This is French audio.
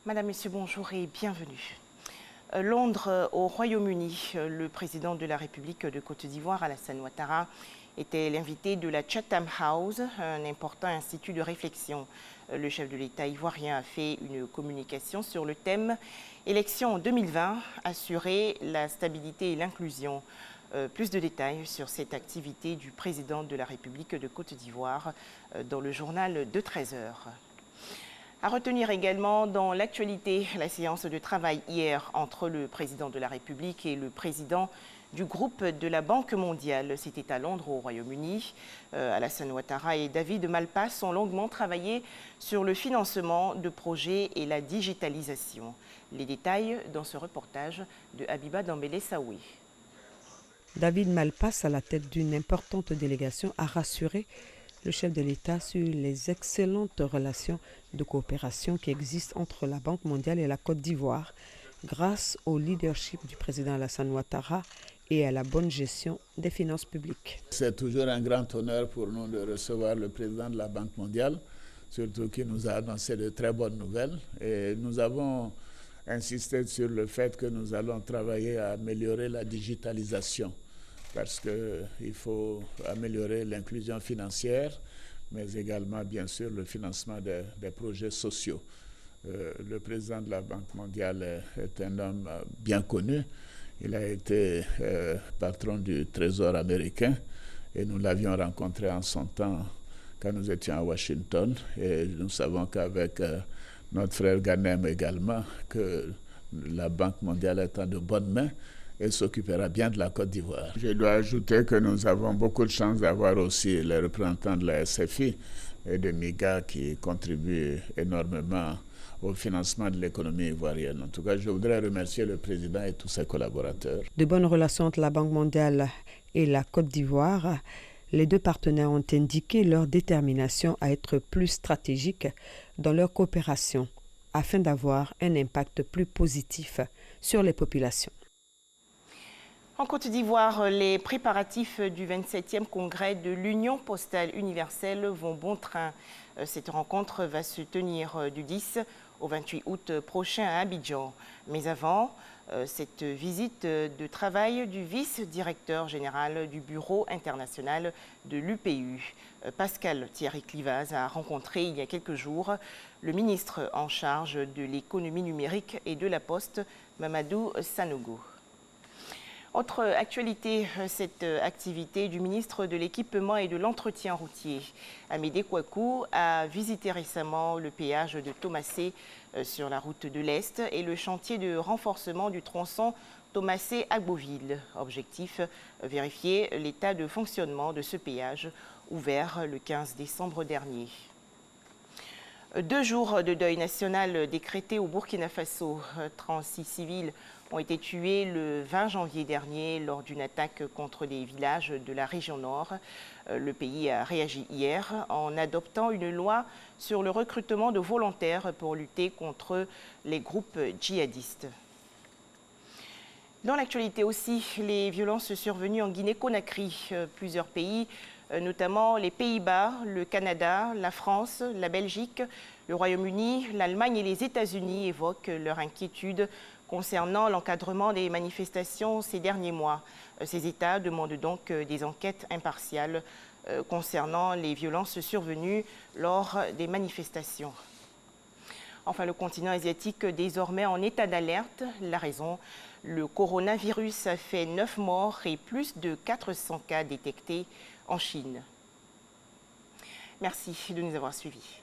Madame, Monsieur, bonjour et bienvenue. Londres, au Royaume-Uni, le président de la République de Côte d'Ivoire, Alassane Ouattara, était l'invité de la Chatham House, un important institut de réflexion. Le chef de l'État ivoirien a fait une communication sur le thème « Élections en 2020, assurer la stabilité et l'inclusion ». Plus de détails sur cette activité du président de la République de Côte d'Ivoire dans le journal de 13 heures. À retenir également dans l'actualité la séance de travail hier entre le président de la République et le président du groupe de la Banque mondiale. C'était à Londres, au Royaume-Uni. Alassane Ouattara et David Malpass ont longuement travaillé sur le financement de projets et la digitalisation. Les détails dans ce reportage de Habiba Dambélé-Saoui. David Malpass, à la tête d'une importante délégation, a rassuré le chef de l'État sur les excellentes relations de coopération qui existent entre la Banque mondiale et la Côte d'Ivoire grâce au leadership du président Alassane Ouattara et à la bonne gestion des finances publiques. C'est toujours un grand honneur pour nous de recevoir le président de la Banque mondiale, surtout qu'il nous a annoncé de très bonnes nouvelles. Et nous avons insisté sur le fait que nous allons travailler à améliorer la digitalisation, parce qu'il faut améliorer l'inclusion financière, mais également, bien sûr, le financement des projets sociaux. Le président de la Banque mondiale est un homme bien connu. Il a été patron du Trésor américain et nous l'avions rencontré en son temps quand nous étions à Washington. Et nous savons qu'avec notre frère Ghanem également, que la Banque mondiale est en de bonnes mains et s'occupera bien de la Côte d'Ivoire. Je dois ajouter que nous avons beaucoup de chance d'avoir aussi les représentants de la SFI et de MIGA qui contribuent énormément au financement de l'économie ivoirienne. En tout cas, je voudrais remercier le président et tous ses collaborateurs. De bonnes relations entre la Banque mondiale et la Côte d'Ivoire, les deux partenaires ont indiqué leur détermination à être plus stratégiques dans leur coopération afin d'avoir un impact plus positif sur les populations. En Côte d'Ivoire, les préparatifs du 27e congrès de l'Union postale universelle vont bon train. Cette rencontre va se tenir du 10 au 28 août prochain à Abidjan. Mais avant, cette visite de travail du vice-directeur général du Bureau international de l'UPU, Pascal Thierry Clivaz, a rencontré il y a quelques jours le ministre en charge de l'économie numérique et de la Poste, Mamadou Sanogo. Autre actualité, cette activité du ministre de l'Équipement et de l'Entretien routier, Amédée Kouakou, a visité récemment le péage de Thomassé sur la route de l'Est et le chantier de renforcement du tronçon Thomassé-Agboville. Objectif, vérifier l'état de fonctionnement de ce péage ouvert le 15 décembre dernier. 2 jours de deuil national décrétés au Burkina Faso. 36 civils ont été tués le 20 janvier dernier lors d'une attaque contre des villages de la région nord. Le pays a réagi hier en adoptant une loi sur le recrutement de volontaires pour lutter contre les groupes djihadistes. Dans l'actualité aussi, les violences survenues en Guinée-Conakry. Plusieurs pays, notamment les Pays-Bas, le Canada, la France, la Belgique, le Royaume-Uni, l'Allemagne et les États-Unis évoquent leur inquiétude concernant l'encadrement des manifestations ces derniers mois. Ces États demandent donc des enquêtes impartiales concernant les violences survenues lors des manifestations. Enfin, le continent asiatique désormais en état d'alerte. La raison, le coronavirus a fait 9 morts et plus de 400 cas détectés en Chine. Merci de nous avoir suivis.